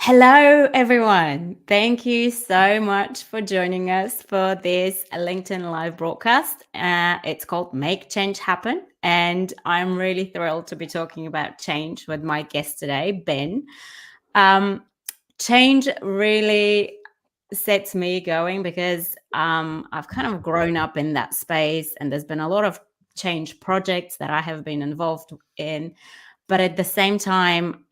Hello, everyone. Thank you so much for joining us for this LinkedIn live broadcast. It's called Make Change Happen. And I'm really thrilled to be talking about change with my guest today, Ben. Um, Change really sets me going because I've kind of grown up in that space, and there's been a lot of change projects that I have been involved in. But at the same time,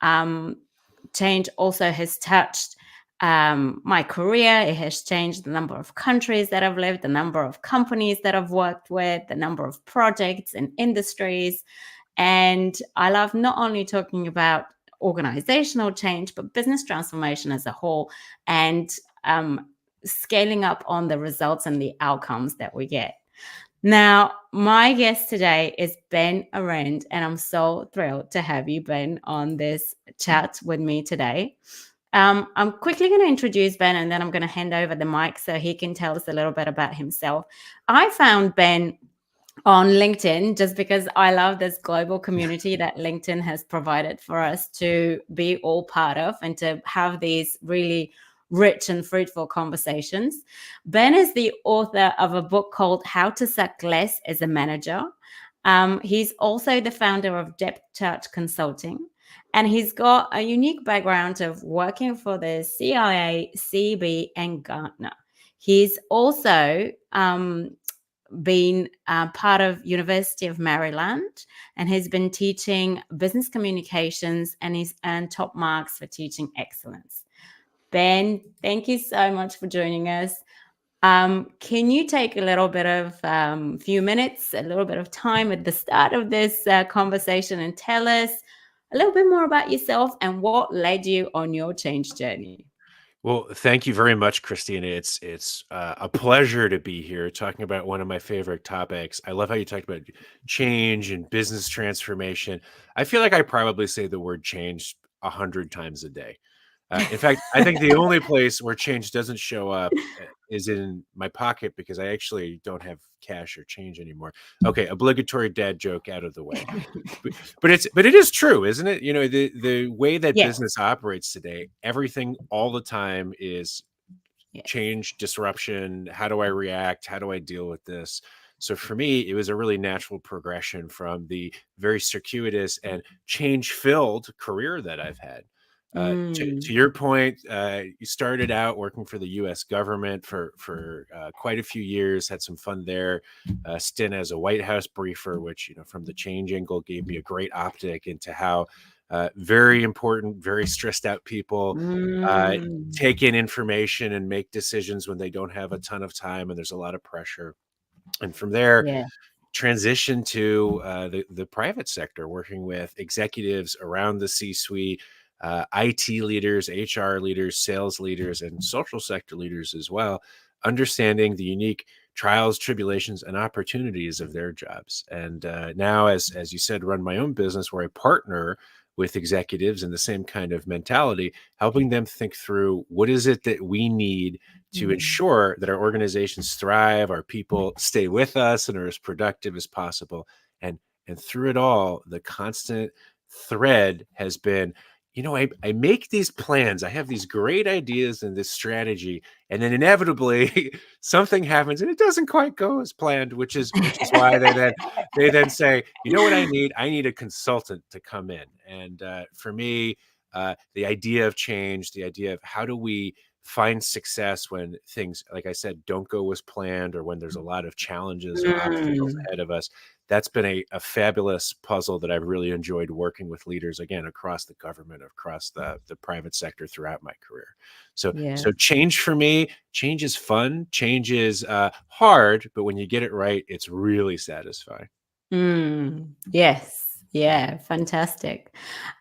change also has touched my career. It has changed the number of countries that I've lived, the number of companies that I've worked with, the number of projects and industries. And I love not only talking about organizational change, but business transformation as a whole, and um, scaling up on the results and the outcomes that we get. Now, my guest today is Ben Arendt, and I'm so thrilled to have you, Ben, on this chat with me today. I'm quickly going to introduce Ben, and then I'm going to hand over the mic so he can tell us a little bit about himself. I found Ben on LinkedIn just because I love this global community that LinkedIn has provided for us to be all part of and to have these really rich and fruitful conversations. Ben is the author of a book called How to Suck Less as a Manager. He's also the founder of Depth Chart Consulting, and he's got a unique background of working for the CIA, CB, and Gartner. He's also been part of University of Maryland, and has been teaching business communications, and he's earned top marks for teaching excellence. Ben, thank you so much for joining us. Can you take a little bit of few minutes, a little bit of time at the start of this conversation and tell us a little bit more about yourself and what led you on your change journey? Well, thank you very much, Christina. It's a pleasure to be here talking about one of my favorite topics. I love how you talked about change and business transformation. I feel like I probably say the word change 100 times a day. In fact, I think the only place where change doesn't show up is in my pocket because I actually don't have cash or change anymore. Okay, obligatory dad joke out of the way. But it is true, isn't it? You know, the way that Yes, business operates today, everything all the time is yes. change, disruption. How do I react? How do I deal with this? So for me, it was a really natural progression from the very circuitous and change-filled career that I've had. To Mm, your point, you started out working for the U.S. government for quite a few years. Had some fun there. Stint as a White House briefer, which from the change angle gave me a great optic into how very important, very stressed out people uh, mm, take in information and make decisions when they don't have a ton of time and there's a lot of pressure. And from there, yeah. transition to the private sector, working with executives around the C-suite, IT leaders, HR leaders, sales leaders, and social sector leaders as well, understanding the unique trials, tribulations, and opportunities of their jobs. And now, as you said, run my own business where I partner with executives in the same kind of mentality, helping them think through what is it that we need to Mm. ensure that our organizations thrive, our people stay with us and are as productive as possible. And through it all, the constant thread has been, I make these plans, I have these great ideas and this strategy, and then inevitably something happens and it doesn't quite go as planned, which is why they then say, you know what I need? I need a consultant to come in. And for me, the idea of change, the idea of how do we find success when things, like I said, don't go as planned, or when there's a lot of challenges or obstacles Mm. ahead of us. That's been a fabulous puzzle that I've really enjoyed working with leaders, again, across the government, across the private sector throughout my career. So Yeah. so change for me, change is fun, change is hard, but when you get it right, it's really satisfying. Yes. Yeah. Fantastic.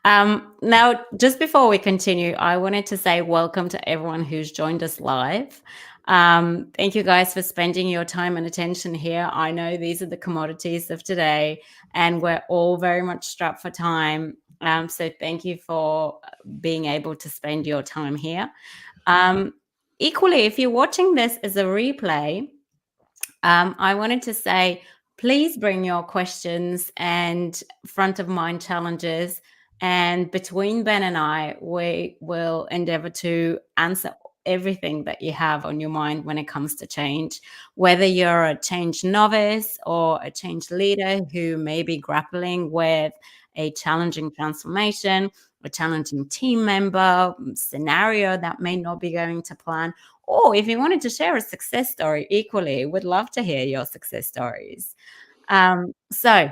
Now, just before we continue, I wanted to say welcome to everyone who's joined us live. Thank you guys for spending your time and attention here. I know these are the commodities of today, and we're all very much strapped for time. So thank you for being able to spend your time here. Um, Equally, if you're watching this as a replay, I wanted to say, please bring your questions and front of mind challenges And between Ben and I, we will endeavor to answer everything that you have on your mind when it comes to change, whether you're a change novice or a change leader who may be grappling with a challenging transformation, a challenging team member, scenario that may not be going to plan, or if you wanted to share a success story, equally, would love to hear your success stories. So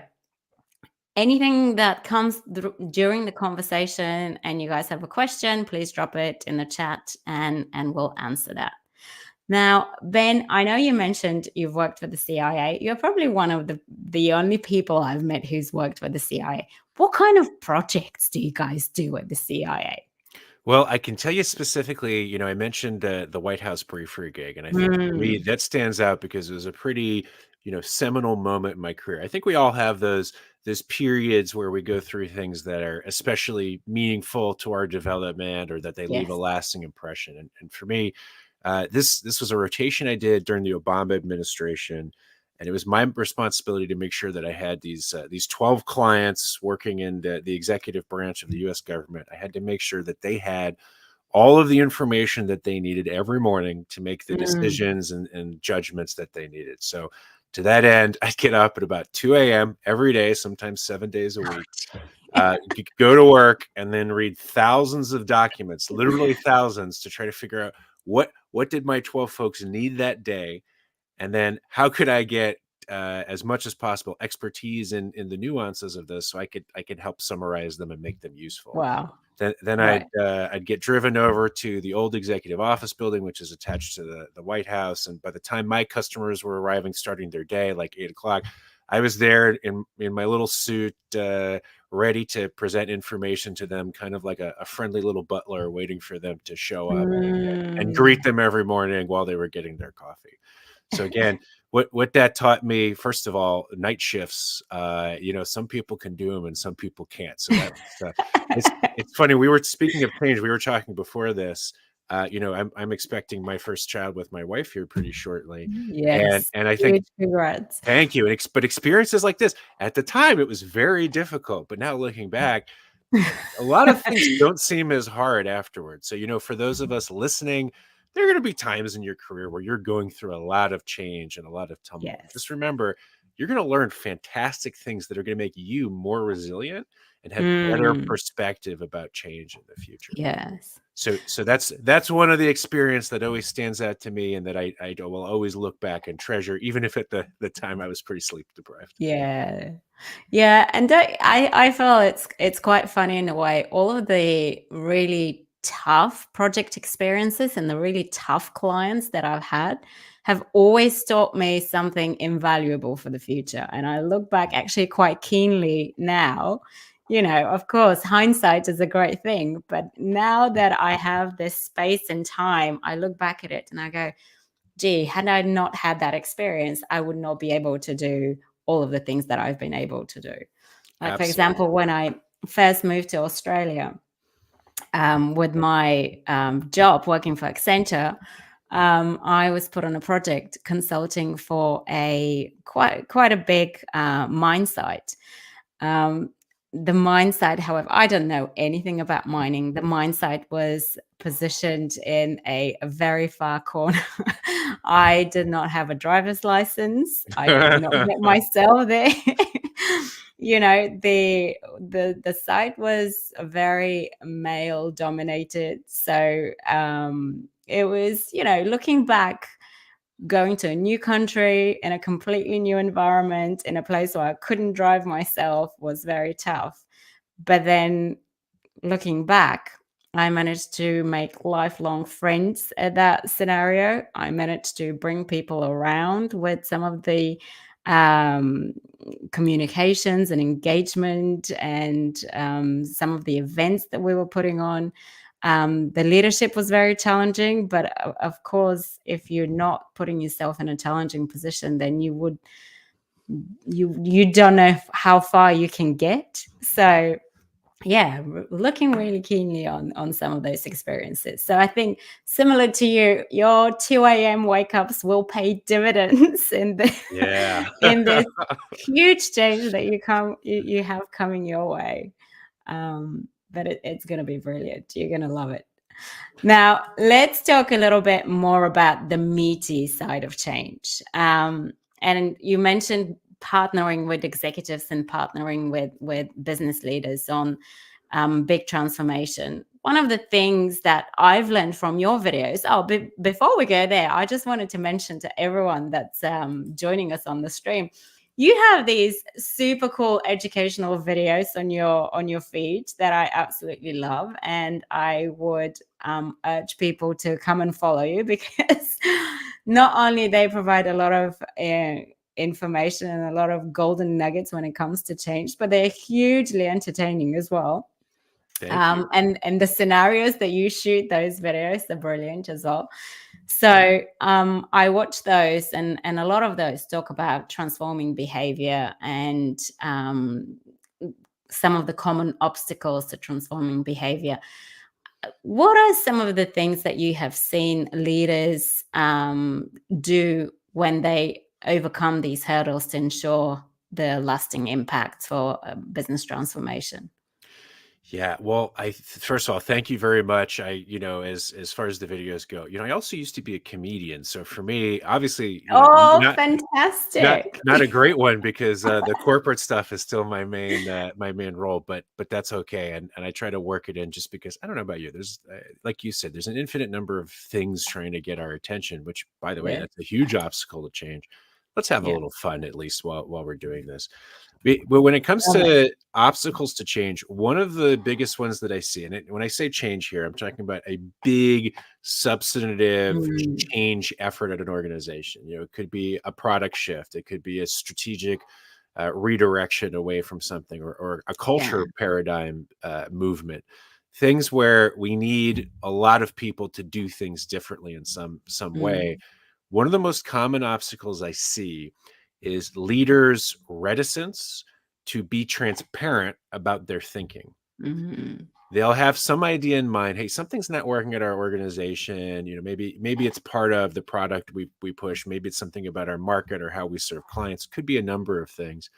anything that comes during the conversation and you guys have a question, please drop it in the chat and we'll answer that. Now, Ben, I know you mentioned you've worked for the CIA. You're probably one of the only people I've met who's worked for the CIA. What kind of projects do you guys do at the CIA? Well, I can tell you specifically, I mentioned the White House briefer gig, and I think for me Mm, that stands out because it was a pretty, seminal moment in my career. I think we all have those periods where we go through things that are especially meaningful to our development or that they leave a yes. lasting impression. And for me, this was a rotation I did during the Obama administration, and it was my responsibility to make sure that I had these 12 clients working in the executive branch of the U.S. government. I had to make sure that they had all of the information that they needed every morning to make the Mm. decisions and judgments that they needed. So to that end, I'd get up at about 2 a.m. every day, sometimes 7 days a week, go to work and then read thousands of documents, literally thousands, to try to figure out what did my 12 folks need that day, and then how could I get as much as possible expertise in the nuances of this so I could help summarize them and make them useful. Wow. Then Right. I'd get driven over to the old executive office building, which is attached to the White House. And by the time my customers were arriving, starting their day like 8 o'clock, I was there in my little suit, ready to present information to them, kind of like a friendly little butler waiting for them to show up and greet Mm. them every morning while they were getting their coffee. So again, what that taught me, first of all, night shifts. Some people can do them and some people can't. So it's funny. We were speaking of change. We were talking before this. I'm expecting my first child with my wife here pretty shortly, and Yes. and I think Huge congrats. thank you. But experiences like this at the time it was very difficult. But now looking back, a lot of things don't seem as hard afterwards. So, for those of us listening, there are going to be times in your career where you're going through a lot of change and a lot of tumult. Yes. Just remember, you're going to learn fantastic things that are going to make you more resilient and have better Mm. perspective about change in the future. Yes. So that's one of the experience that always stands out to me, and that I will always look back and treasure, even if at the time I was pretty sleep deprived. Yeah. Yeah, and I feel it's quite funny in a way. All of the really tough project experiences and the really tough clients that I've had have always taught me something invaluable for the future. And I look back actually quite keenly now. Of course, hindsight is a great thing, but now that I have this space and time, I look back at it and I go, gee, had I not had that experience, I would not be able to do all of the things that I've been able to do. Like, for Absolutely. example, when I first moved to Australia, with my job working for Accenture, I was put on a project consulting for a quite a big mine site. Um, the mine site, however, I don't know anything about mining. The mine site was positioned in a very far corner. I did not have a driver's license. I could not get myself there. The site was very male dominated. So it was, looking back, going to a new country in a completely new environment in a place where I couldn't drive myself was very tough. But then looking back, I managed to make lifelong friends at that scenario. I managed to bring people around with some of the um, communications and engagement and some of the events that we were putting on. The leadership was very challenging, but of course, if you're not putting yourself in a challenging position, then you don't know how far you can get. So yeah, looking really keenly on some of those experiences. So I think similar to you, your 2 a.m. wake ups will pay dividends in the Yeah. in this huge change that you have coming your way. But it's going to be brilliant. You're going to love it. Now, let's talk a little bit more about the meaty side of change. And you mentioned partnering with executives and partnering with business leaders on big transformation. One of the things that I've learned from your videos, before we go there, I just wanted to mention to everyone that's joining us on the stream, you have these super cool educational videos on your feed that I absolutely love, and I would urge people to come and follow you, because not only they provide a lot of information and a lot of golden nuggets when it comes to change, but they're hugely entertaining as well. Thank you. And the scenarios that you shoot those videos are brilliant as well. So I watch those, and a lot of those talk about transforming behavior and some of the common obstacles to transforming behavior. What are some of the things that you have seen leaders do when they overcome these hurdles to ensure the lasting impact for business transformation? Yeah, well, first of all, thank you very much. As far as the videos go, I also used to be a comedian. So for me, obviously, Oh, not fantastic. not a great one, because the corporate stuff is still my main role, but that's okay. And I try to work it in, just because I don't know about you. There's like you said, there's an infinite number of things trying to get our attention, which, by the way, Yeah, that's a huge obstacle to change. Let's have a yeah. little fun, at least while we're doing this. But when it comes Love it. to obstacles to change, one of the biggest ones that I see, and when I say change here, I'm talking about a big substantive Mm, change effort at an organization. It could be a product shift, it could be a strategic redirection away from something, or a yeah. culture paradigm movement. Things where we need a lot of people to do things differently in some way. Mm, One of the most common obstacles I see is leaders' reticence to be transparent about their thinking. mhm. They'll have some idea in mind. Hey, something's not working at our organization. Maybe it's part of the product we push. Maybe it's something about our market or how we serve clients. Could be a number of things.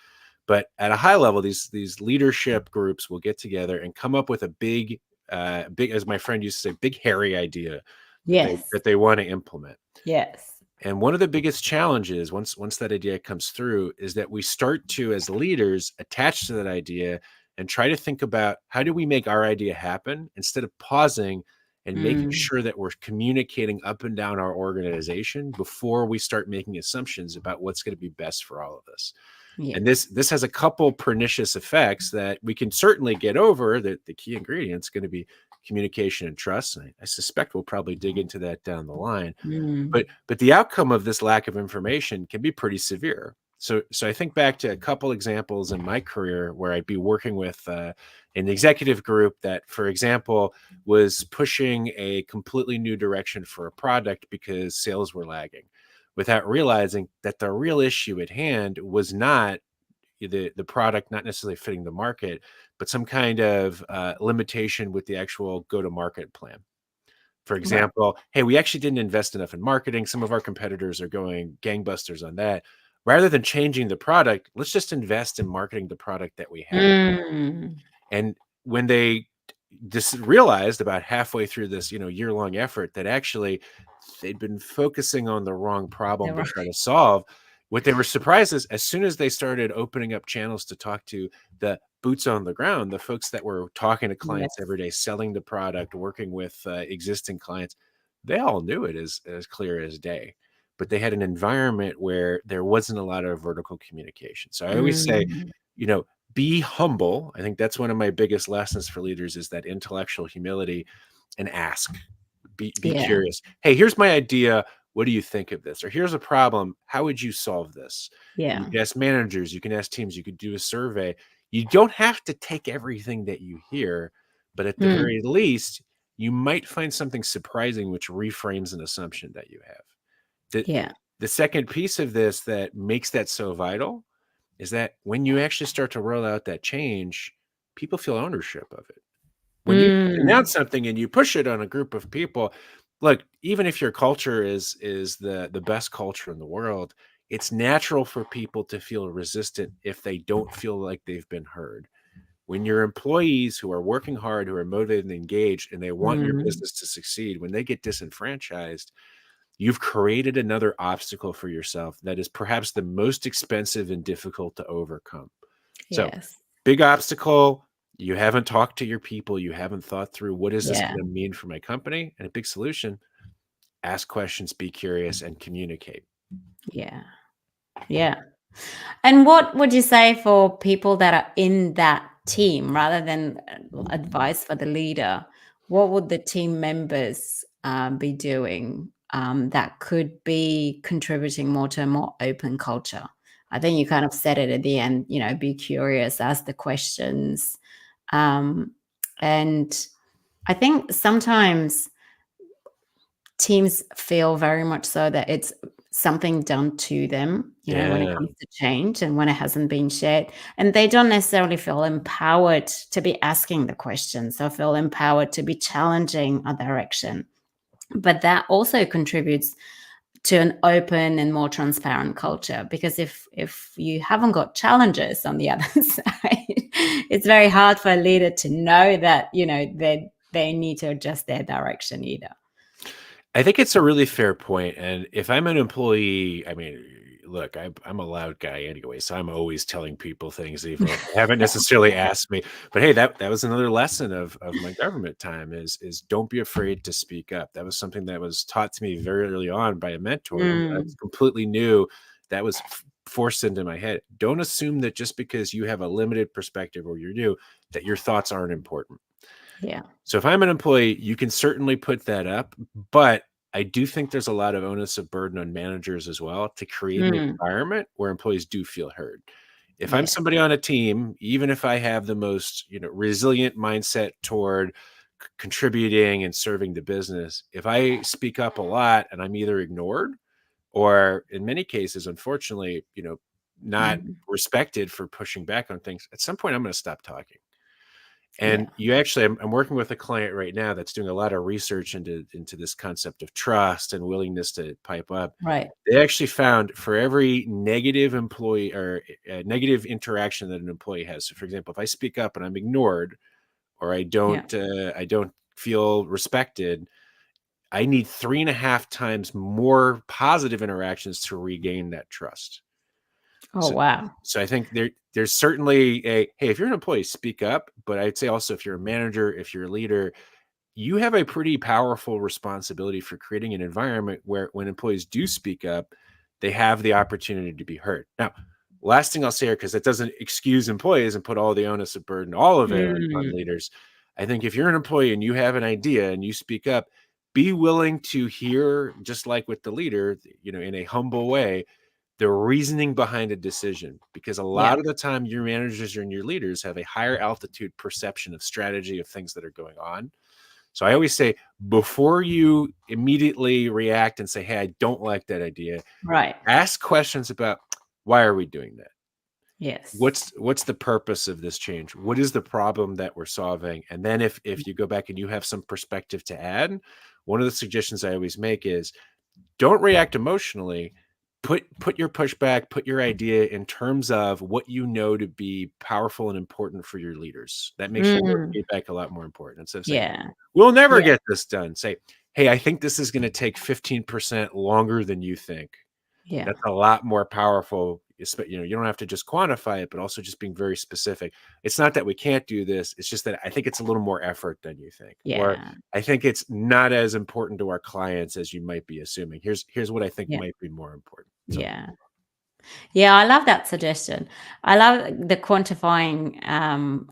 But at a high level, these leadership groups will get together and come up with a big, as my friend used to say, big hairy idea that they Yes, that they want to implement. yes. And one of the biggest challenges, once that idea comes through, is that we start to, as leaders, attach to that idea and try to think about, how do we make our idea happen, instead of pausing and making Mm, sure that we're communicating up and down our organization before we start making assumptions about what's going to be best for all of us. yeah. And this has a couple pernicious effects that we can certainly get over. That the key ingredient is going to be communication and trust. And I suspect we'll probably dig into that down the line. Mm, But the outcome of this lack of information can be pretty severe. So I think back to a couple examples in my career where I'd be working with an executive group that, for example, was pushing a completely new direction for a product because sales were lagging, without realizing that the real issue at hand was not the product not necessarily fitting the market, but some kind of limitation with the actual go-to-market plan. For right. example, hey, we actually didn't invest enough in marketing. Some of our competitors are going gangbusters on that. Rather than changing the product, let's just invest in marketing the product that we have. Mm, And when they just realized about halfway through this, year-long effort, that actually they'd been focusing on the wrong problem they're to right. try to solve, what they were surprised is, as soon as they started opening up channels to talk to the boots on the ground, the folks that were talking to clients Yes. every day, selling the product, working with existing clients, they all knew it as clear as day. But they had an environment where there wasn't a lot of vertical communication. So I always say, Mm, you know, be humble. I think that's one of my biggest lessons for leaders, is that intellectual humility, and ask. Be yeah, curious. Hey, here's my idea. What do you think of this? Or here's a problem. How would you solve this? And you yeah. can ask managers, you can ask teams, you could do a survey. You don't have to take everything that you hear, but at the Mm, very least, you might find something surprising which reframes an assumption that you have. The, yeah. the second piece of this that makes that so vital is that when you actually start to roll out that change, people feel ownership of it. When you Mm, announce something and you push it on a group of people, look, even if your culture is the best culture in the world, it's natural for people to feel resistant if they don't feel like they've been heard. when your employees who are working hard, who are motivated and engaged, and they want your Mm, business to succeed, when they get disenfranchised, you've created another obstacle for yourself that is perhaps the most expensive and difficult to overcome. So, yes. big obstacle, you haven't talked to your people, you haven't thought through what is this Yeah. going to mean for my company? And a big solution, ask questions, be curious, and communicate. Yeah. Yeah. And what would you say for people that are in that team rather than advice for the leader? What would the team members be doing that could be contributing more to a more open culture? I think you kind of said it at the end, be curious, ask the questions. Um, and I think sometimes teams feel very much so that it's something done to them, when it Yeah. comes to change and when it hasn't been shared. And they don't necessarily feel empowered to be asking the questions or feel empowered to be challenging a direction. But that also contributes to an open and more transparent culture because if you haven't got challenges on the other side, it's very hard for a leader to know that, they need to adjust their direction either. I think it's a really fair point, and if I'm an employee, I mean, look, I'm a loud guy anyway, so I'm always telling people things even if they haven't necessarily asked me. But hey, that was another lesson of my government time is don't be afraid to speak up. That was something that was taught to me very early on by a mentor, and I Mm, was completely new. That was forced into my head. Don't assume that just because you have a limited perspective or you're new, that your thoughts aren't important. yeah. So if I'm an employee, you can certainly put that up, but I do think there's a lot of onus of burden on managers as well to create an Mm, environment where employees do feel heard. If I'm yeah. somebody on a team, even if I have the most, resilient mindset toward contributing and serving the business, if I speak up a lot and I'm either ignored or in many cases, unfortunately, not Mm, respected for pushing back on things, at some point I'm going to stop talking. yeah. And you actually, I'm working with a client right now that's doing a lot of research into this concept of trust and willingness to pipe up. Right. They actually found for every negative employee or negative interaction that an employee has. So, for example, if I speak up and I'm ignored, or Yeah. I don't feel respected, I need 3.5 times more positive interactions to regain that trust. Oh, So wow. so I think there's certainly a, hey, if you're an employee, speak up. But I'd say also if you're a manager, if you're a leader, you have a pretty powerful responsibility for creating an environment where when employees do speak up, they have the opportunity to be heard. Now, last thing I'll say here, because that doesn't excuse employees and put all the onus of burden, all of it on Mm, leaders. I think if you're an employee and you have an idea and you speak up, be willing to hear, just like with the leader, in a humble way, the reasoning behind a decision, because a yeah. lot of the time your managers and your leaders have a higher altitude perception of strategy of things that are going on. So I always say, before you immediately react and say, hey, I don't like that idea, Right. ask questions about, why are we doing that? Yes. What's the purpose of this change? What is the problem that we're solving? And then if you go back and you have some perspective to add, one of the suggestions I always make is, don't react emotionally. Put your pushback, put your idea in terms of what you know to be powerful and important for your leaders. That makes your Mm, feedback a lot more important. Instead of saying, yeah. we'll never Yeah. get this done, say, hey, I think this is going to take 15% longer than you think. Yeah. That's a lot more powerful. You don't have to just quantify it, but also just being very specific. It's not that we can't do this. It's just that I think it's a little more effort than you think. Or Yeah. I think it's not as important to our clients as you might be assuming. Here's what I think Yeah. might be more important. So Yeah. Yeah, I love that suggestion. I love the quantifying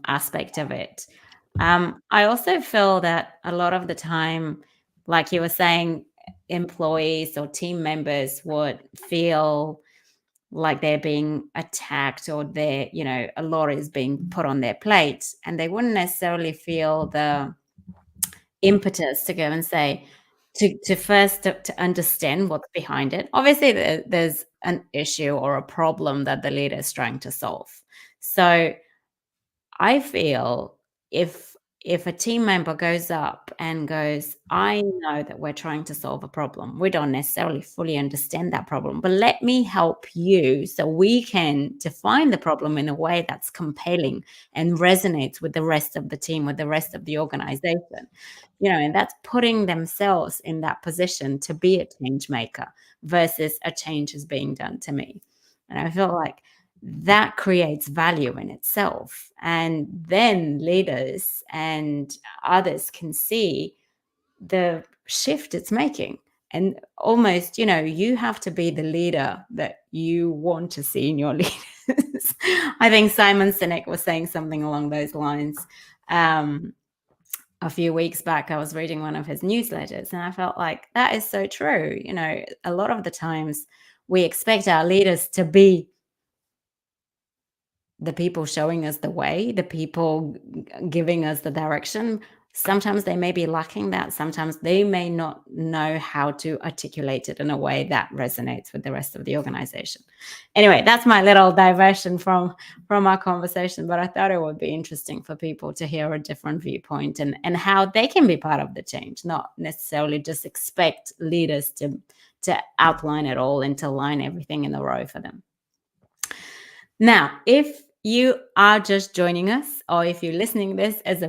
aspect of it. I also feel that a lot of the time, like you were saying, employees or team members would feel like they're being attacked or a lot is being put on their plate, and they wouldn't necessarily feel the impetus to go and say to first to understand what's behind it. Obviously, there's an issue or a problem that the leader is trying to solve. So I feel if if a team member goes up and goes, I know that we're trying to solve a problem. We don't necessarily fully understand that problem, but let me help you so we can define the problem in a way that's compelling and resonates with the rest of the team, with the rest of the organization. And that's putting themselves in that position to be a change maker versus a change is being done to me. And I feel like that creates value in itself. And then leaders and others can see the shift it's making. And almost, you have to be the leader that you want to see in your leaders. I think Simon Sinek was saying something along those lines. A few weeks back, I was reading one of his newsletters, and I felt like that is so true. A lot of the times we expect our leaders to be the people showing us the way, the people giving us the direction. Sometimes they may be lacking that. Sometimes they may not know how to articulate it in a way that resonates with the rest of the organization. Anyway, that's my little diversion from our conversation, but I thought it would be interesting for people to hear a different viewpoint and how they can be part of the change, not necessarily just expect leaders to outline it all and to line everything in a row for them. Now, if you are just joining us, or if you're listening this as a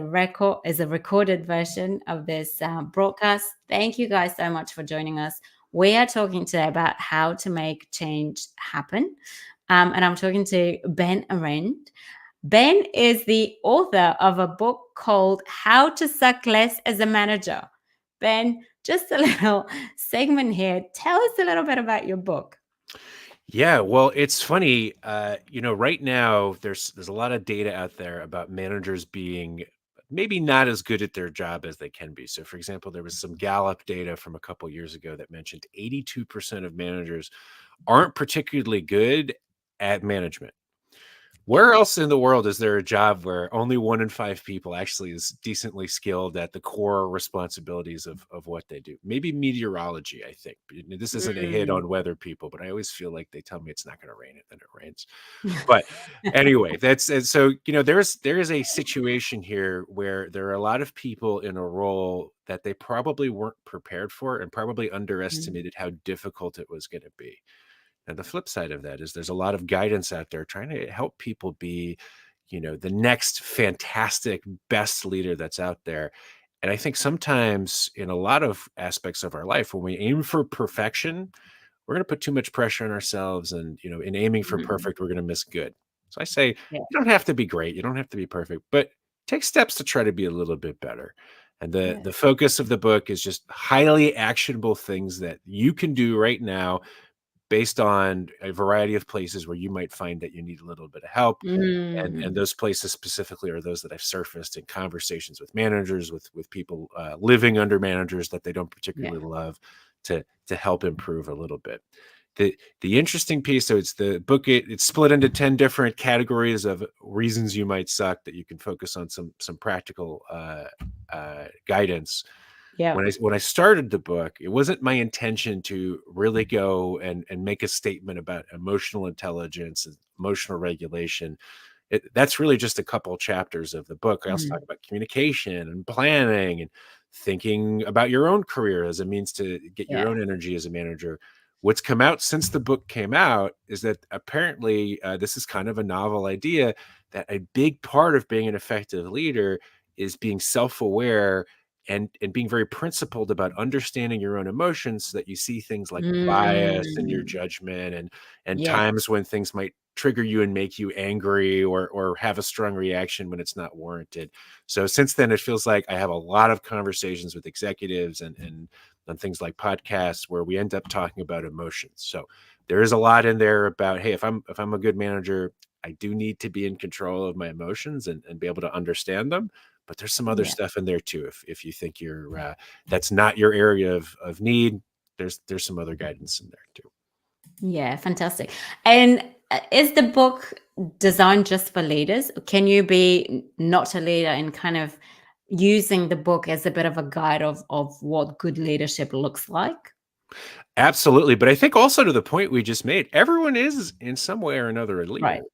recorded version of this broadcast, thank you guys so much for joining us. We are talking today about how to make change happen, and I'm talking to Ben Arendt. Ben is the author of a book called "How to Suck Less as a Manager." Ben, just a little segment here. Tell us a little bit about your book. Yeah, well, it's funny. Right now there's a lot of data out there about managers being maybe not as good at their job as they can be. So, for example, there was some Gallup data from a couple years ago that mentioned 82% of managers aren't particularly good at management. Yeah. Where else in the world is there a job where only 1 in 5 people actually is decently skilled at the core responsibilities of what they do? Maybe meteorology, I think. This isn't a hit Mm. on weather people, but I always feel like they tell me it's not going to rain, and then it rains. But anyway, that's and so there is a situation here where there are a lot of people in a role that they probably weren't prepared for and probably Mm. underestimated how difficult it was going to be. And the flip side of that is there's a lot of guidance out there trying to help people be, the next fantastic best leader that's out there. And I think sometimes in a lot of aspects of our life, when we aim for perfection, we're going to put too much pressure on ourselves. And, in aiming for Mhm. perfect, we're going to miss good. So I say, Yeah. you don't have to be great. You don't have to be perfect, but take steps to try to be a little bit better. And the Yeah. the focus of the book is just highly actionable things that you can do right now based on a variety of places where you might find that you need a little bit of help. And Mm. those places specifically are those that I've surfaced in conversations with managers, with people living under managers that they don't Yeah. particularly love, to help improve a little bit. The interesting piece, so it's the book. It's split into 10 different categories of reasons you might suck that you can focus on some practical guidance. Yeah. When I started the book, it wasn't my intention to really go and make a statement about emotional intelligence and emotional regulation. That's really just a couple chapters of the book. I also talk Mm. about communication and planning and thinking about your own career as a means to get your Yeah. own energy as a manager. What's come out since the book came out is that apparently this is kind of a novel idea that a big part of being an effective leader is being self-aware and being very principled about understanding your own emotions so that you see things like bias in your Mm. judgment and Yeah. times when things might trigger you and make you angry or have a strong reaction when it's not warranted. So since then, it feels like I have a lot of conversations with executives and on things like podcasts where we end up talking about emotions. So there is a lot in there about, hey, if I'm a good manager, I do need to be in control of my emotions and be able to understand them. But there's some other Yeah. stuff in there too. If you think you're that's not your area of need, there's some other guidance in there too. Yeah. Fantastic. And is the book designed just for leaders? Can you be not a leader and kind of using the book as a bit of a guide of what good leadership looks like? Absolutely. But I think also to the point we just made, everyone is in some way or another a Right. leader.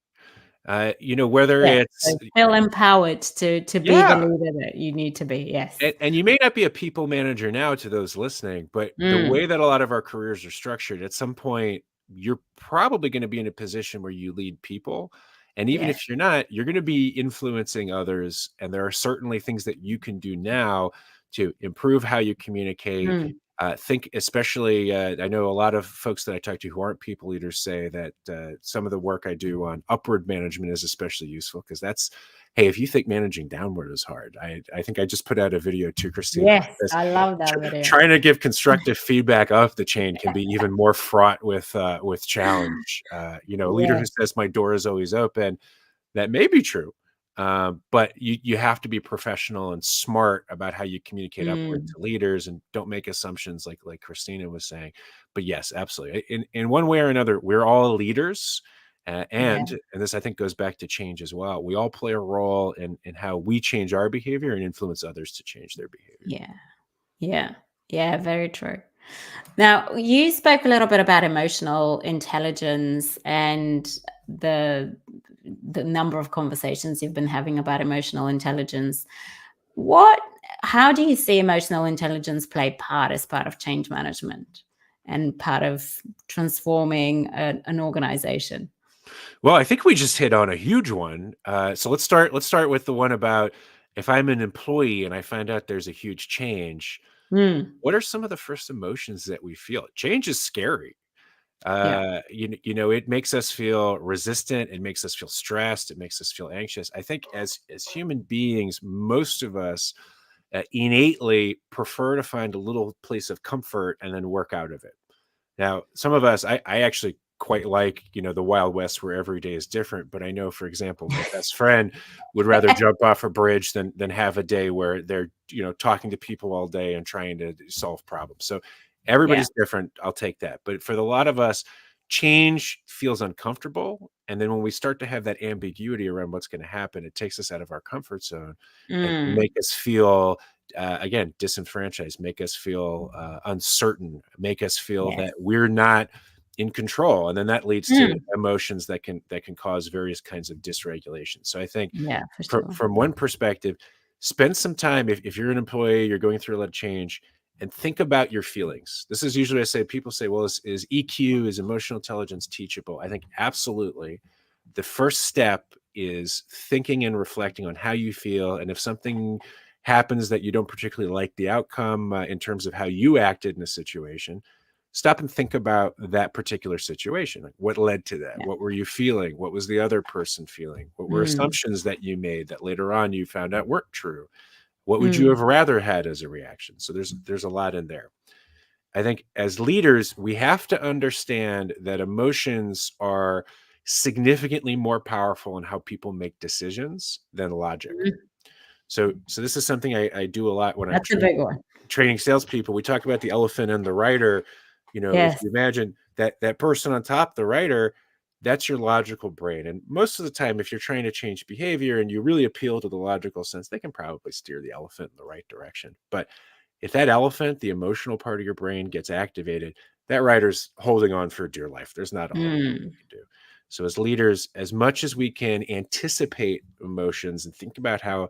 Whether Yeah, it's, so feel empowered to be the yeah. leader that you need to be, yes. And you may not be a people manager now, to those listening, but the way Mm, that a lot of our careers are structured, at some point, you're probably going to be in a position where you lead people. And even yeah. if you're not, you're going to be influencing others. And there are certainly things that you can do now to improve how you communicate. Mm, Think, especially, I know a lot of folks that I talk to who aren't people leaders say that some of the work I do on upward management is especially useful, because that's, hey, if you think managing downward is hard, I think I just put out a video too, Christina, about yes, this. I love that video. Trying to give constructive feedback up the chain can be even more fraught with challenge. A leader Yeah. who says my door is always open, that may be true, but you have to be professional and smart about how you communicate upward Mm, to leaders, and don't make assumptions like Christina was saying. But yes, absolutely. In one way or another, we're all leaders. yeah, And this, I think, goes back to change as well. We all play a role in how we change our behavior and influence others to change their behavior. yeah, yeah, yeah, very true. Now, you spoke a little bit about emotional intelligence and the the number of conversations you've been having about emotional intelligence. What how do you see emotional intelligence play part as part of change management and part of transforming an organization? Well, I think we just hit on a huge one. So let's start with the one about, if I'm an employee and I find out there's a huge change, Mm, what are some of the first emotions that we feel? Change is scary. yeah. It makes us feel resistant. It makes us feel stressed. It makes us feel anxious. I think as human beings, most of us innately prefer to find a little place of comfort and then work out of it. Now, some of us, I actually quite like, the Wild West where every day is different. But I know, for example, my best friend would rather jump off a bridge than have a day where they're, talking to people all day and trying to solve problems. So Yeah. everybody's different. I'll take that. But for a lot of us, change feels uncomfortable. And then when we start to have that ambiguity around what's going to happen, it takes us out of our comfort zone and can Mm, make us feel, again, disenfranchised, make us feel uncertain, make us feel yes. that we're not in control, and then that leads to Mm, emotions that can cause various kinds of dysregulation. So I think, yeah, for from sure. one perspective, spend some time, if you're an employee, you're going through a lot of change, and think about your feelings. This is usually, I say, people say, well, is EQ, is emotional intelligence teachable? I think absolutely. The first step is thinking and reflecting on how you feel, and if something happens that you don't particularly like the outcome, in terms of how you acted in a situation, stop and think about that particular situation. Like, what led to that? Yeah. What were you feeling? What was the other person feeling? What were Mm, assumptions that you made that later on you found out weren't true? What would you mm, have rather had as a reaction? So there's a lot in there. I think as leaders, we have to understand that emotions are significantly more powerful in how people make decisions than logic. mhm. So this is something I do a lot when I'm That's a big one. training salespeople. We talk about the elephant and the writer. If Yes. you imagine that person on top, the writer, that's your logical brain. And most of the time, if you're trying to change behavior and you really appeal to the logical sense, they can probably steer the elephant in the right direction. But if that elephant, the emotional part of your brain, gets activated, that writer's holding on for dear life. There's not a whole lot Mm, we can do. So as leaders, as much as we can anticipate emotions and think about how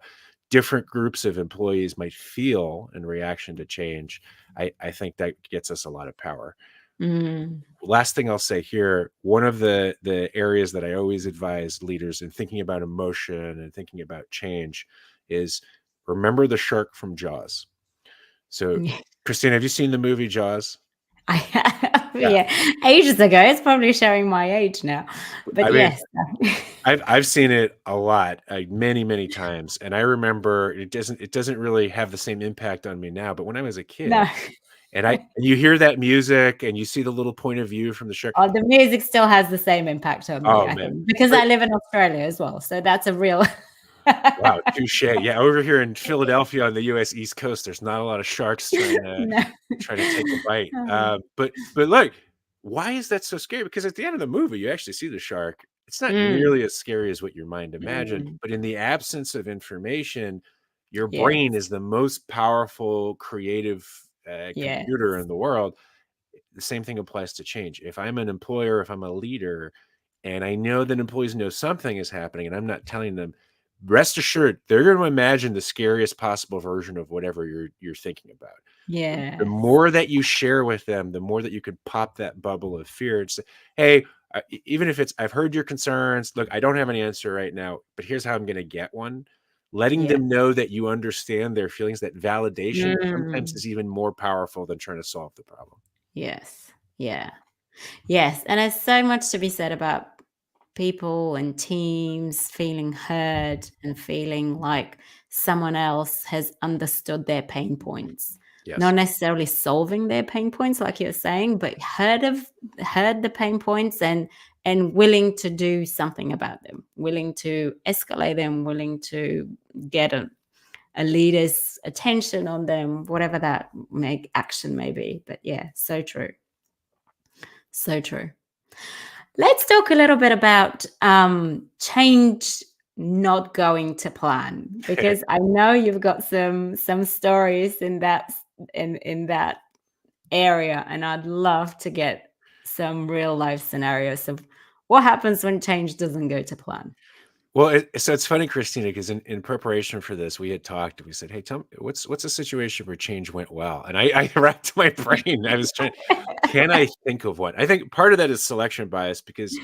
different groups of employees might feel in reaction to change, I think that gets us a lot of power. mm. Last thing I'll say here, one of the areas that I always advise leaders in thinking about emotion and thinking about change is, remember the shark from Jaws. So, Yeah. Christine, have you seen the movie Jaws? I have, Yeah. yeah, ages ago. It's probably showing my age now, but I mean, yes. I've seen it a lot, many, many times, and I remember it doesn't really have the same impact on me now, but when I was a No. kid, and you hear that music and you see the little point of view from the shark. Oh, the music still has the same impact on me, Oh, I man. think, because But I live in Australia as well, so that's a real wow, touche. Yeah, over here in Philadelphia on the US East Coast, there's not a lot of sharks trying to No. take a bite. Oh. But look, why is that so scary? Because at the end of the movie, you actually see the shark. It's not Mm, nearly as scary as what your mind imagined, mm. but in the absence of information, your brain Yes, is the most powerful creative yes. computer in the world. The same thing applies to change. If I'm an employer, if I'm a leader, and I know that employees know something is happening and I'm not telling them, rest assured, they're going to imagine the scariest possible version of whatever you're thinking about. The Yes. more that you share with them, the more that you could pop that bubble of fear and say, hey, even if it's, I've heard your concerns. Look, I don't have an answer right now, but here's how I'm going to get one. Letting Yeah. them know that you understand their feelings, that validation sometimes Mm. is even more powerful than trying to solve the problem. Yes. Yeah. Yes. And there's so much to be said about people and teams feeling heard and feeling like someone else has understood their pain points. Not Yes. necessarily solving their pain points, like you're saying, but heard the pain points and willing to do something about them, willing to escalate them, willing to get a leader's attention on them, whatever that make action may be. But yeah, so true. So true. Let's talk a little bit about change not going to plan, because I know you've got some stories in that area, and I'd love to get some real life scenarios of what happens when change doesn't go to plan. Well, so it's funny, Christina, because in preparation for this, we had talked. We said, "Hey, tell me what's a situation where change went well?" And I racked my brain. I was trying, can I think of one? I think part of that is selection bias because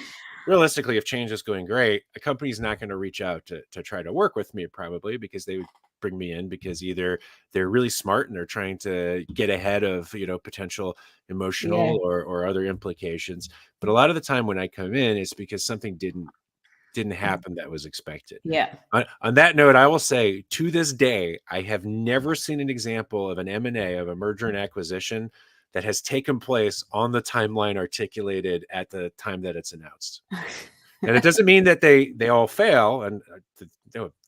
realistically, if change is going great, a company's not going to reach out to try to work with me probably because they would bring me in because either they're really smart and they're trying to get ahead of potential Yeah, emotional or other implications. But a lot of the time when I come in, it's because something didn't happen that was expected. yeah. On that note, I will say to this day, I have never seen an example of an M&A, of a merger and acquisition, that has taken place on the timeline articulated at the time that it's announced. And it doesn't mean that they all fail, and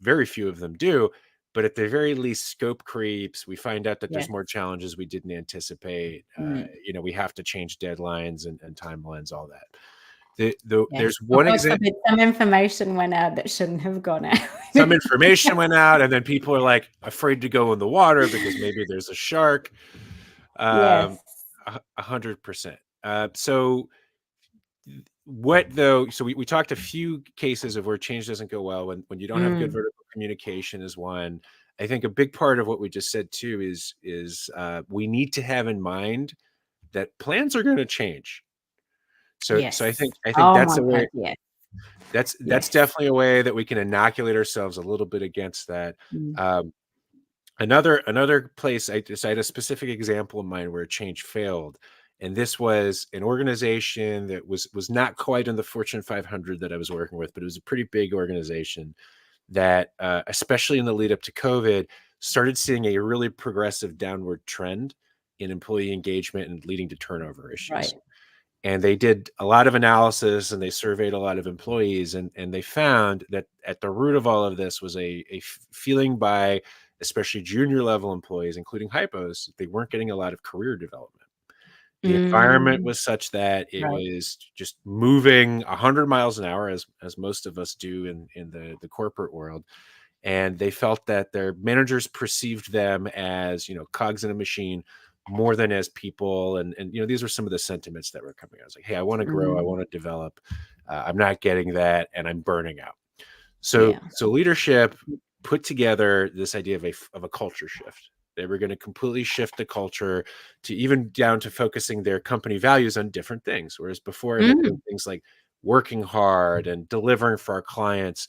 very few of them do. But at the very least, scope creeps. We find out that there's Yes. more challenges we didn't anticipate. Mm, We have to change deadlines and timelines, all that. yes. There's Or one God example. forbid, some information went out that shouldn't have gone out. Some information went out, and then people are like afraid to go in the water because maybe there's a shark. Yes. Um, 100%. So what though? So we talked a few cases of where change doesn't go well when you don't have good Mm, vertical communication is one. I think a big part of what we just said too is we need to have in mind that plans are going to change. So I yes. think I think Oh that's my a God, way. yes, That's yes. definitely a way that we can inoculate ourselves a little bit against that. Mm, Um, another place I decided a specific example of mine where change failed, and this was an organization that was not quite in the Fortune 500 that I was working with, but it was a pretty big organization that, especially in the lead up to COVID, started seeing a really progressive downward trend in employee engagement and leading to turnover right. issues. And they did a lot of analysis and they surveyed a lot of employees, and they found that at the root of all of this was a feeling by especially junior level employees, including hypos, they weren't getting a lot of career development. The environment Mm, was such that it right. was just moving 100 miles an hour, as most of us do in the corporate world, and they felt that their managers perceived them as cogs in a machine more than as people. And these were some of the sentiments that were coming out. I was like, hey, I want to grow, I Mm, want to develop, I'm not getting that, and I'm burning out. so yeah. so leadership put together this idea of a culture shift. They were going to completely shift the culture to even down to focusing their company values on different things, whereas before it had been Mm, things like working hard and delivering for our clients.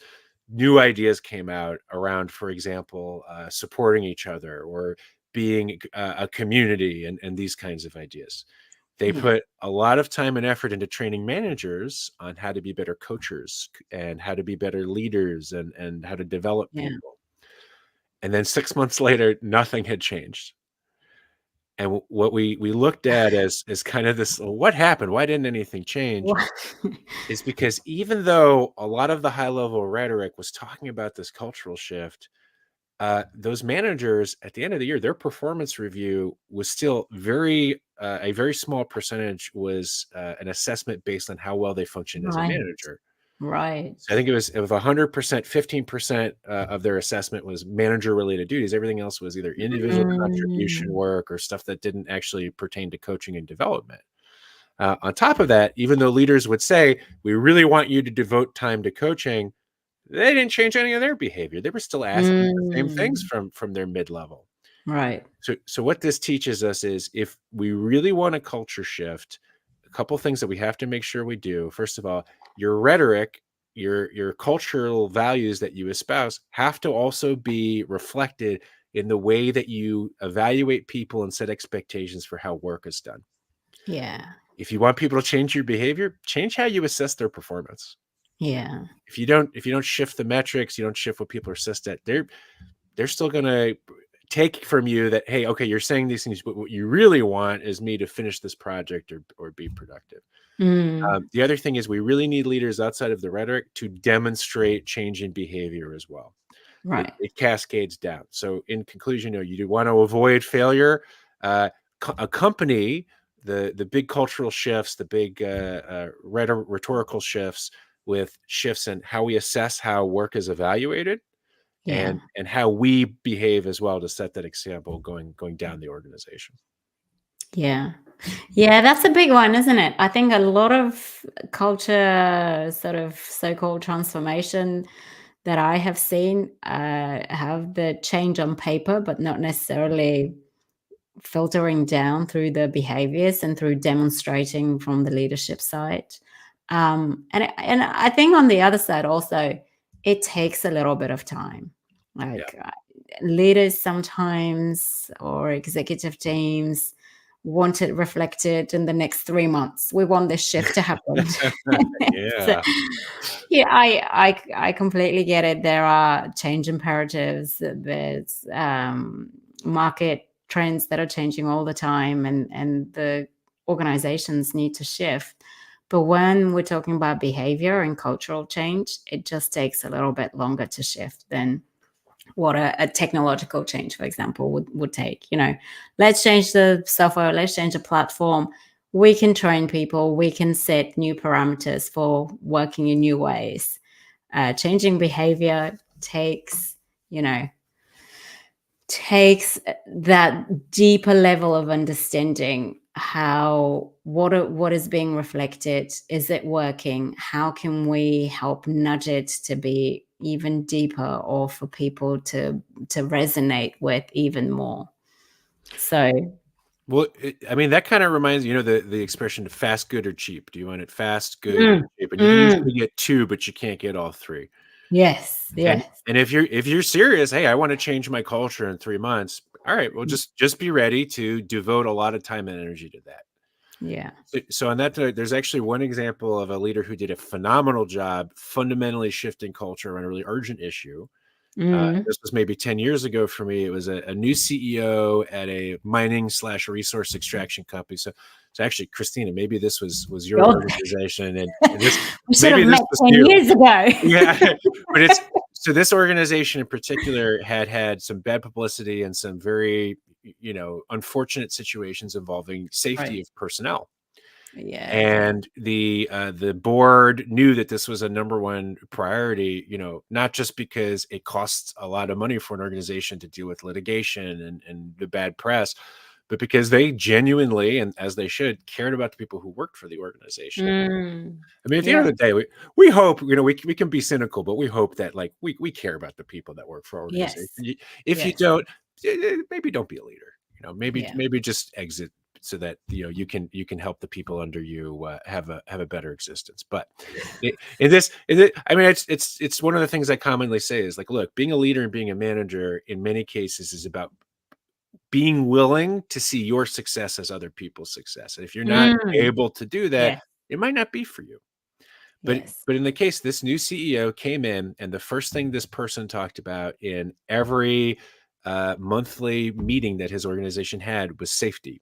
New ideas came out around, for example, supporting each other or being a community, and these kinds of ideas. They yeah. put a lot of time and effort into training managers on how to be better coaches and how to be better leaders and how to develop Yeah. people. And then 6 months later, nothing had changed. And what we looked at as kind of this, well, what happened? Why didn't anything change? Wha Is because even though a lot of the high level rhetoric was talking about this cultural shift, those managers at the end of the year, their performance review was still a very small percentage was an assessment based on how well they functioned as a Right, manager. right. So I think it was of 100%, 15% of their assessment was manager related duties. Everything else was either individual contribution Mm, work or stuff that didn't actually pertain to coaching and development. On top of that, even though leaders would say, we really want you to devote time to coaching, they didn't change any of their behavior. They were still asking the same things Mm, from their mid-level. right. So what this teaches us is, if we really want a culture shift, a couple things that we have to make sure we do. First of all, your rhetoric, your cultural values that you espouse have to also be reflected in the way that you evaluate people and set expectations for how work is done. Yeah. If you want people to change your behavior, change how you assess their performance. Yeah. If you don't shift the metrics, you don't shift what people are assessed at, they're still going to take from you that, hey, okay, you're saying these things, but what you really want is me to finish this project or be productive. Mm, The other thing is, we really need leaders outside of the rhetoric to demonstrate change in behavior as well. It, right. it cascades down. So in conclusion, you do want to avoid failure. Uh, Accompany the big cultural shifts, the big rhetorical shifts, with shifts in how we assess how work is evaluated, Yeah. and how we behave as well, to set that example going down the organization. Yeah. Yeah, that's a big one, isn't it? I think a lot of culture, sort of so-called transformation that I have seen, have the change on paper, but not necessarily filtering down through the behaviors and through demonstrating from the leadership side. And I think on the other side also, it takes a little bit of time. Yeah. Like leaders sometimes, or executive teams, want it reflected in the next 3 months. We want this shift to happen. So, Yeah. yeah, I completely get it. There are change imperatives. There's market trends that are changing all the time, and the organizations need to shift. But when we're talking about behavior and cultural change, it just takes a little bit longer to shift than what a technological change, for example, would take. Let's change the software, let's change the platform. We can train people, we can set new parameters for working in new ways. Changing behavior you know, takes that deeper level of understanding. What is being reflected, is it working, how can we help nudge it to be even deeper, or for people to resonate with even more. So Well, I mean, that kind of reminds the expression fast, good, or cheap. Do you want it fast, good, or mm, cheap? And you can mm, usually get two, but you can't get all three. yes, And yes, and if you're serious, hey, I want to change my culture in 3 months. All right, well, just be ready to devote a lot of time and energy to that. yeah, So on that note, there's actually one example of a leader who did a phenomenal job fundamentally shifting culture on a really urgent issue. mm, This was maybe 10 years ago for me. It was a new CEO at a mining/resource extraction company. So actually, Christina, maybe this was your God, organization, and this we should have maybe met this was 10 you. years ago. Yeah, but it's so this organization in particular had some bad publicity and some very unfortunate situations involving safety Right, of personnel. yeah, And the board knew that this was a number one priority, not just because it costs a lot of money for an organization to deal with litigation and the bad press, but because they genuinely, and as they should, cared about the people who worked for the organization. mm, I mean, at the end of yeah, the day, we hope, we can be cynical, but we hope that, like, we care about the people that work for our organization. yes, If you yes, don't, maybe don't be a leader. Maybe yeah, maybe just exit, so that you can help the people under you have a better existence. But I mean, it's one of the things I commonly say is, like, look, being a leader and being a manager in many cases is about being willing to see your success as other people's success. And if you're not mm, able to do that, yes, it might not be for you. But yes, but in the case, this new CEO came in, and the first thing this person talked about in every monthly meeting that his organization had was safety.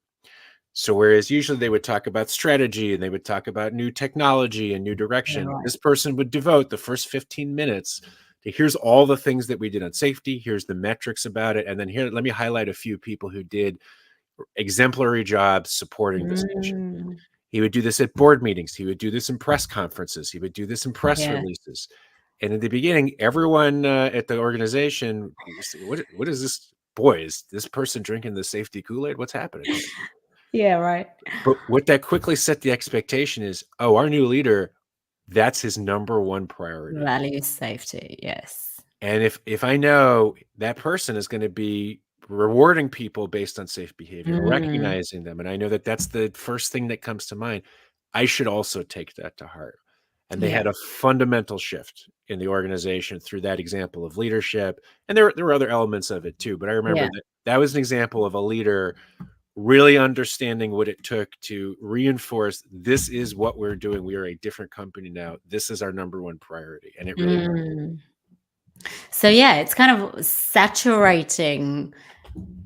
So whereas usually they would talk about strategy and they would talk about new technology and new yeah, direction, right, this person would devote the first 15 minutes to, here's all the things that we did on safety, here's the metrics about it, and then here, let me highlight a few people who did exemplary jobs supporting this mission. mm, He would do this at board meetings. He would do this in press conferences. He would do this in press yeah. releases. And in the beginning, everyone at the organization was, what is this? Boy, is this person drinking the safety Kool-Aid? What's happening here? Yeah, right. But what that quickly set the expectation is, oh, our new leader, that's his number one priority. Value safety, yes. And if I know that person is going to be rewarding people based on safe behavior, Mm, recognizing them, and I know that that's the first thing that comes to mind, I should also take that to heart. And they yeah, had a fundamental shift in the organization through that example of leadership. And there were other elements of it too. But I remember yeah. that that was an example of a leader really understanding what it took to reinforce this is what we're doing. We are a different company now. This is our number one priority. And it really worked. Mm. So yeah, it's kind of saturating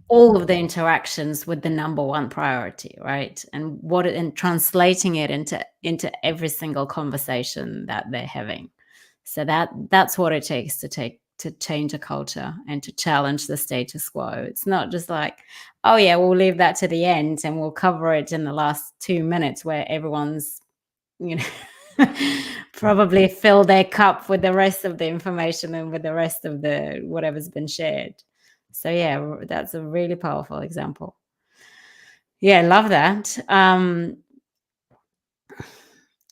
all of the interactions with the number one priority, right? And translating it into every single conversation that they're having. So that's what it takes to change a culture and to challenge the status quo. It's not just like, oh yeah, we'll leave that to the end and we'll cover it in the last 2 minutes where everyone's, you know, probably fill their cup with the rest of the information and with the rest of the whatever's been shared. So yeah, that's a really powerful example. Yeah, I love that.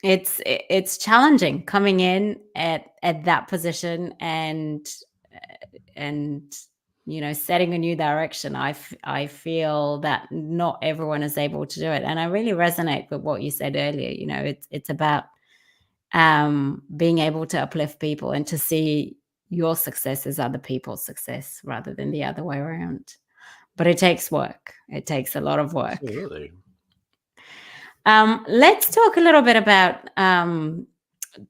It's challenging coming in at that position and setting a new direction. I feel that not everyone is able to do it, and I really resonate with what you said earlier. It's about being able to uplift people and to see your success as other people's success rather than the other way around. But it takes work. It takes a lot of work. Absolutely. Let's talk a little bit about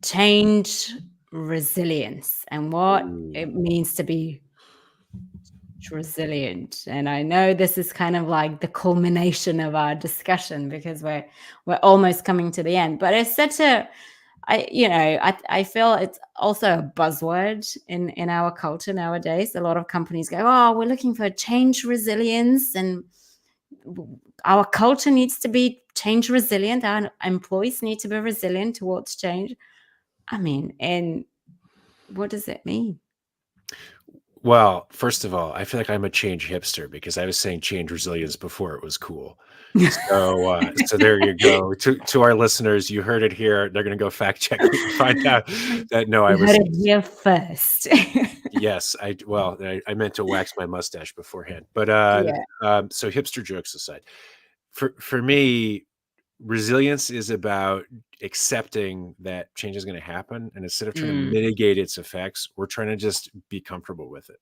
change resilience and what Ooh. it means to be resilient. And I know this is kind of like the culmination of our discussion because we're almost coming to the end. But it's such a I feel it's also a buzzword in our culture nowadays. A lot of companies go, "Oh, we're looking for change resilience, and our culture needs to be change resilient. Our employees need to be resilient towards change." I mean, and what does it mean? Well, first of all, I feel like I'm a change hipster because I was saying change resilience before it was cool. So there you go. To our listeners, you heard it here. They're going to go fact check me and find out that no, I You heard was it here first. yes. I meant to wax my mustache beforehand, but Yeah. so hipster jokes aside, for me, resilience is about accepting that change is going to happen, and instead of trying to Mm, mitigate its effects, we're trying to just be comfortable with it.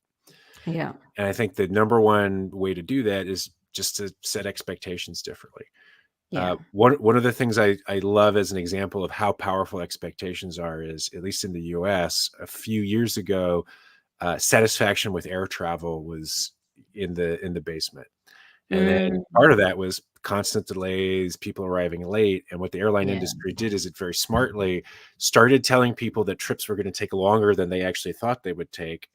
yeah. And I think the number one way to do that is just to set expectations differently. Yeah. One of the things I love as an example of how powerful expectations are is, at least in the US, a few years ago, satisfaction with air travel was in the basement. And then Mm, part of that was constant delays, people arriving late. And what the airline yeah. industry did is it very smartly started telling people that trips were going to take longer than they actually thought they would take.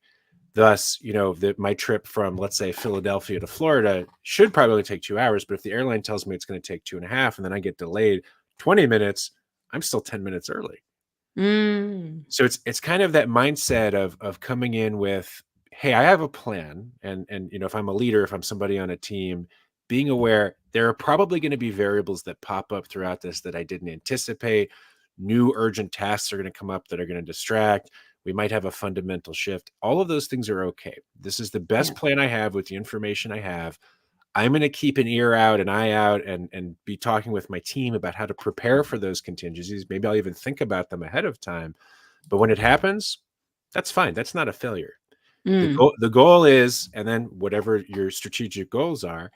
Thus, that my trip from, let's say, Philadelphia to Florida should probably take 2 hours, but if the airline tells me it's going to take 2.5 and then I get delayed 20 minutes, I'm still 10 minutes early. Mm, So it's kind of that mindset of coming in with, hey, I have a plan. And if I'm a leader, if I'm somebody on a team, being aware there are probably going to be variables that pop up throughout this that I didn't anticipate. New urgent tasks are going to come up that are going to distract. We might have a fundamental shift. All of those things are okay. This is the yeah. best plan I have with the information I have. I'm going to keep an ear out, an eye out, and be talking with my team about how to prepare for those contingencies. Maybe I'll even think about them ahead of time, but when it happens, that's fine. That's not a failure. Mm, The goal is, and then whatever your strategic goals are,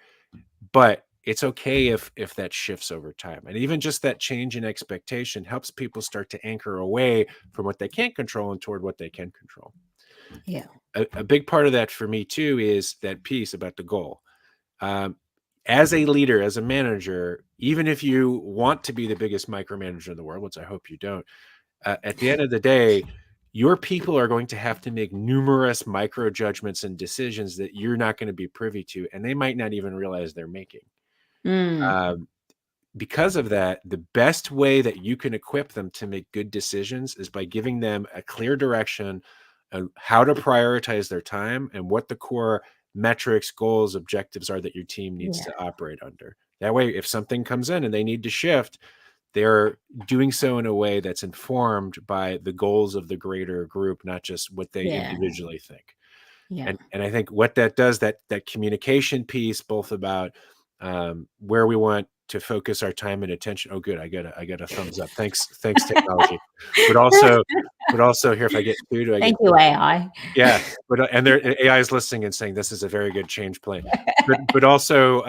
but it's okay if that shifts over time. And even just that change in expectation helps people start to anchor away from what they can't control and toward what they can control. yeah. A big part of that for me too is that piece about the goal. Um, as a leader, as a manager, even if you want to be the biggest micromanager in the world, which I hope you don't, at the end of the day, your people are going to have to make numerous micro judgments and decisions that you're not going to be privy to, and they might not even realize they're making. Mm, Um, because of that, the best way that you can equip them to make good decisions is by giving them a clear direction on how to prioritize their time and what the core metrics, goals, objectives are that your team needs Yeah. to operate under. That way, if something comes in and they need to shift, they're doing so in a way that's informed by the goals of the greater group, not just what they Yeah. individually think. Yeah. And I think what that does, that communication piece, both about where we want to focus our time and attention. Oh, good, I got a thumbs up. Thanks, technology. But also here, if I get two, do I get Thank you, AI. yeah, but and their AI is listening and saying this is a very good change plan. But also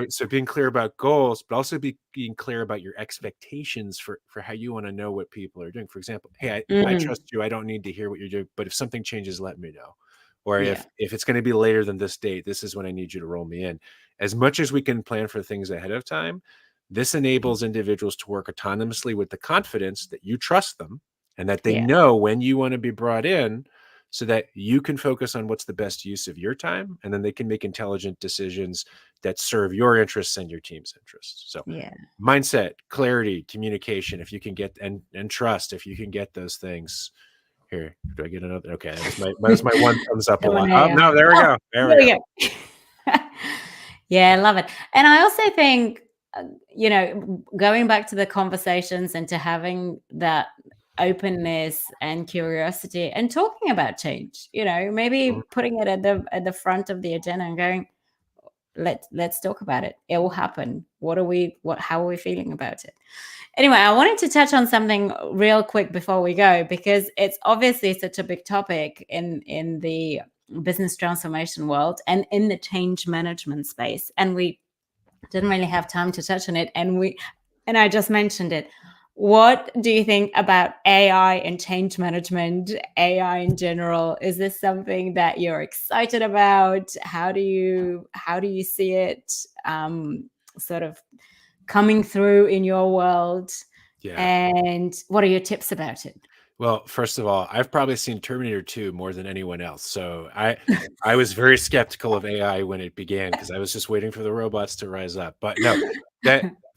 so being clear about goals, but also being clear about your expectations for how you want to know what people are doing. For example, hey, I trust you. I don't need to hear what you're doing, but if something changes, let me know. Or Yeah. if it's going to be later than this date, this is when I need you to roll me in. As much as we can plan for things ahead of time, this enables individuals to work autonomously with the confidence that you trust them and that they Yeah. know when you want to be brought in, so that you can focus on what's the best use of your time, and then they can make intelligent decisions that serve your interests and your team's interests. So Yeah. mindset, clarity, communication, if you can get, and trust, if you can get those things. Here, do I get another? Okay, that was my one thumbs up a Come lot. on, Oh AI. no, there we Oh, go. There there we go. we go. Yeah, I love it. And I also think, going back to the conversations and to having that openness and curiosity and talking about change, maybe putting it at the front of the agenda and going, let's talk about it. It will happen. How are we feeling about it? Anyway, I wanted to touch on something real quick before we go, because it's obviously such a big topic in the business transformation world and in the change management space. And we didn't really have time to touch on it. And I just mentioned it. What do you think about AI and change management, AI in general? Is this something that you're excited about? How do you see it sort of coming through in your world? Yeah. And what are your tips about it? Well, first of all, I've probably seen Terminator 2 more than anyone else. So I was very skeptical of AI when it began, because I was just waiting for the robots to rise up. But no,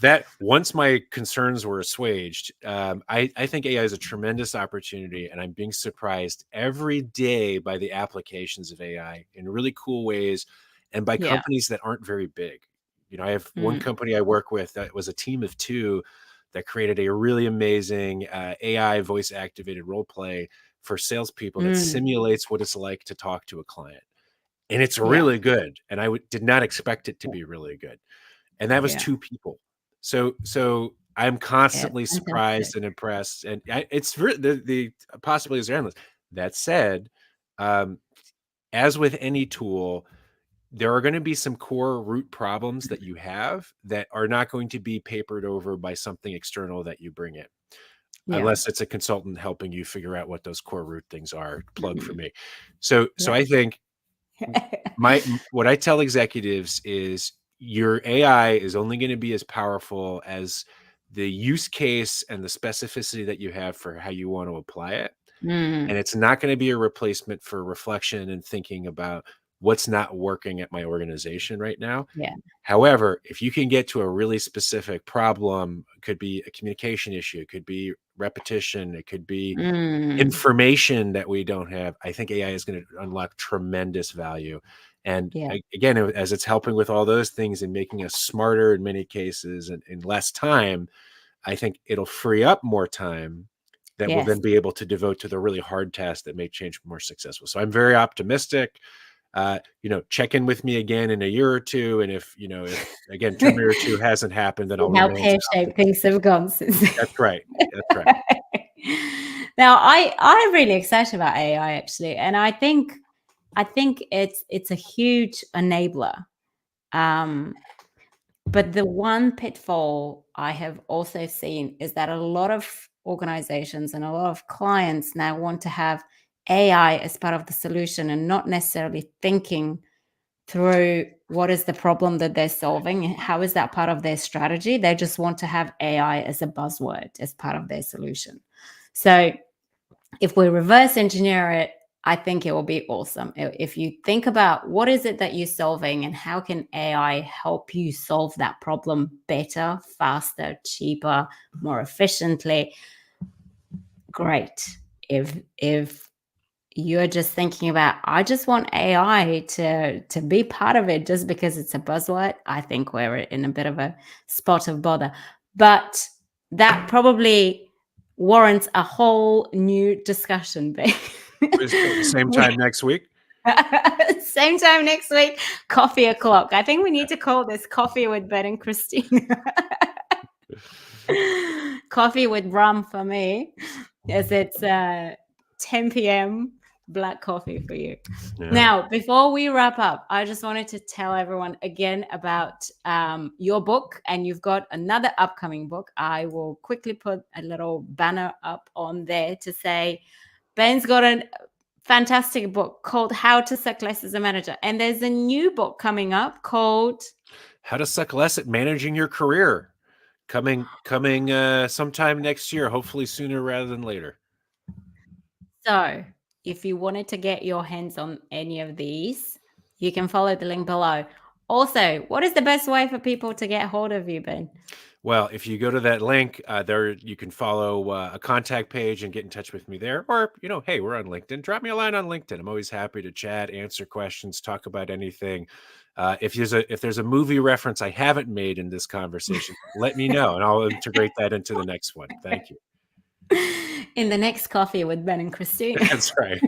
that once my concerns were assuaged, I think AI is a tremendous opportunity, and I'm being surprised every day by the applications of AI in really cool ways, and by Yeah. companies that aren't very big. I have one Mm. company I work with that was a team of two that created a really amazing AI voice activated role play for salespeople that Mm. simulates what it's like to talk to a client. And it's Yeah. really good. And I did not expect it to be really good. And that was Yeah. two people. So I'm Yeah. constantly Fantastic. surprised and impressed. And it's the possibilities are endless. That said, um, as with any tool, there are going to be some core root problems that you have that are not going to be papered over by something external that you bring in, Yeah. unless it's a consultant helping you figure out what those core root things are. Plug for Mhm. me. So Yeah. I think what I tell executives is your AI is only going to be as powerful as the use case and the specificity that you have for how you want to apply it. And Mm. it's not going to be a replacement for reflection and thinking about what's not working at my organization right now. Yeah. However, if you can get to a really specific problem, it could be a communication issue, it could be repetition, it could be Mm. information that we don't have. I think AI is going to unlock tremendous value. And Yeah. again, as it's helping with all those things and making us smarter in many cases and in less time, I think it'll free up more time that we'll Yes. then be able to devote to the really hard tasks that make change more successful. So I'm very optimistic. Check in with me again in a year or two. And if again, Terminator 2 hasn't happened, then I'll How remain as pear-shaped optimistic. things have gone since. That's right. That's right. Now, I'm really excited about AI actually, and I think it's a huge enabler. Um, but the one pitfall I have also seen is that a lot of organizations and a lot of clients now want to have AI as part of the solution and not necessarily thinking through what is the problem that they're solving and how is that part of their strategy. They just want to have AI as a buzzword as part of their solution. So if we reverse engineer it, I think it will be awesome. If you think about what is it that you're solving and how can AI help you solve that problem better, faster, cheaper, more efficiently, great. If you're just thinking about, I just want AI to be part of it just because it's a buzzword, I think we're in a bit of a spot of bother. But that probably warrants a whole new discussion. Same We- time next week. Same time next week, coffee o'clock. I think we need to call this Coffee with Ben and Christina. Coffee with rum for me, as it's 10 p.m. black coffee for you. Yeah. Now, before we wrap up, I just wanted to tell everyone again about your book, and you've got another upcoming book. I will quickly put a little banner up on there to say Ben's got a fantastic book called How to Suck Less as a Manager, and there's a new book coming up called How to suck less at managing your career. Coming sometime next year, hopefully sooner rather than later. So, if you wanted to get your hands on any of these, you can follow the link below. Also, what is the best way for people to get hold of you, Ben? Well, if you go to that link, there you can follow a contact page and get in touch with me there. Or, hey, we're on LinkedIn. Drop me a line on LinkedIn. I'm always happy to chat, answer questions, talk about anything. If there's a movie reference I haven't made in this conversation, let me know, and I'll integrate that into the next one. Thank you. In the next coffee with Ben and Christina. That's right.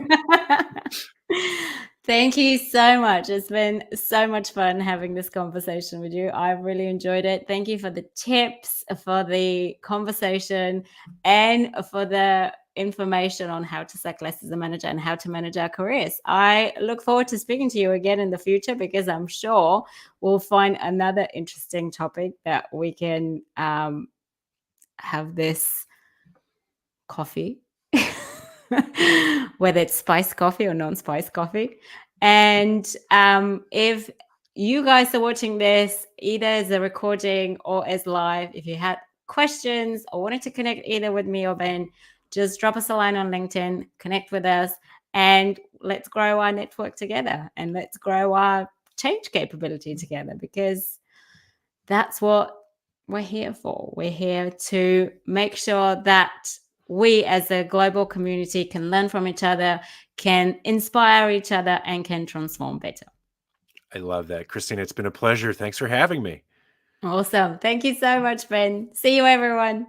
Thank you so much. It's been so much fun having this conversation with you. I've really enjoyed it. Thank you for the tips, for the conversation, and for the information on how to suck less as a manager and how to manage our careers. I look forward to speaking to you again in the future, because I'm sure we'll find another interesting topic that we can have this coffee, whether it's spiced coffee or non-spiced coffee. And if you guys are watching this either as a recording or as live, if you had questions or wanted to connect either with me or Ben, just drop us a line on LinkedIn, connect with us, and let's grow our network together, and let's grow our change capability together, because that's what we're here for. We're here to make sure that we as a global community can learn from each other, can inspire each other, and can transform better. I love that. Christina, it's been a pleasure. Thanks for having me. Awesome. Thank you so much, Ben. See you, everyone.